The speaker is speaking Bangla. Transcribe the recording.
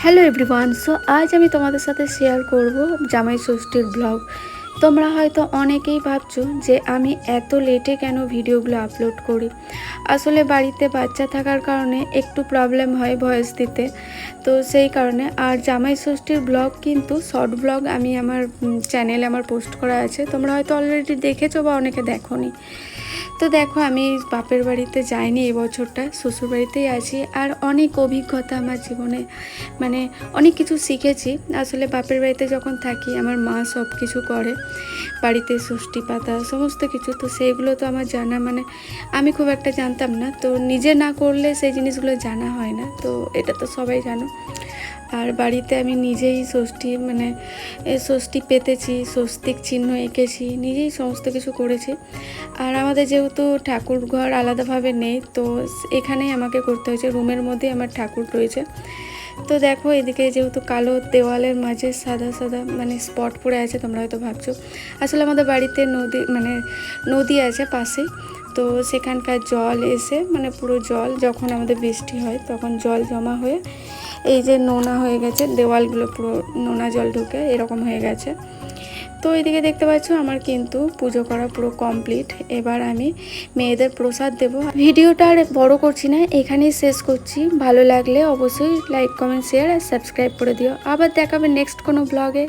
Hello everyone. সো আজ আমি তোমাদের সাথে শেয়ার করব জামাই ষষ্ঠীর ব্লগ। তোমরা হয়তো অনেকেই ভাবছো যে আমি এত লেটে কেন ভিডিওগুলো আপলোড করি। আসলে বাড়িতে বাচ্চা থাকার কারণে একটু প্রবলেম হয় ভয়েস দিতে, তো সেই কারণে। আর জামাই ষষ্ঠীর ব্লগ কিন্তু শর্ট ব্লগ আমি আমার চ্যানেলে আমার পোস্ট করা আছে, তোমরা হয়তো অলরেডি দেখেছো বা অনেকে দেখোনি। তো দেখো, আমি বাপের বাড়িতে যাইনি এই বছরটা, শ্বশুর বাড়িতেই আছি। আর অনেক অভিজ্ঞতা আমার জীবনে, মানে অনেক কিছু শিখেছি। আসলে বাপের বাড়িতে যখন থাকি আমার মা সব কিছু করে বাড়িতে, ষষ্ঠী পাতা সমস্ত কিছু, তো সেইগুলো তো আমার জানা, মানে আমি খুব একটা জানতাম না। তো নিজে না করলে সেই জিনিসগুলো জানা হয় না, তো এটা তো সবাই জানো। আর বাড়িতে আমি নিজেই ষষ্ঠী, মানে ষষ্ঠী পেতেছি, স্বস্তিক চিহ্ন এঁকেছি, নিজেই সমস্ত কিছু করেছি। আর আমাদের যেহেতু ঠাকুর ঘর আলাদাভাবে নেই, তো এখানেই আমাকে করতে হয়েছে, রুমের মধ্যেই আমার ঠাকুর রয়েছে। তো দেখো, এদিকে যেহেতু কালো দেওয়ালের মাঝে সাদা সাদা মানে স্পট পড়ে আছে, তোমরা হয়তো ভাবছো আসলে আমাদের বাড়িতে নদী, মানে নদী আছে পাশে। তো সেখানকার জল এসে, মানে পুরো জল যখন আমাদের বৃষ্টি হয় তখন জল জমা হয়ে এই যে নোনা হয়ে গেছে, দেওয়ালগুলো পুরো নোনা জল ঢুকে এরকম হয়ে গেছে। তো এদিকে দেখতে পাচ্ছ আমার কিন্তু পুজো করা পুরো কমপ্লিট। এবার আমি মেয়েদের প্রসাদ দেব। ভিডিওটা আর বড় করছি না, এখানেই শেষ করছি। ভালো লাগলে অবশ্যই লাইক, কমেন্ট, শেয়ার আর সাবস্ক্রাইব করে দিও। আবার দেখাবে নেক্সট কোনো ব্লগে।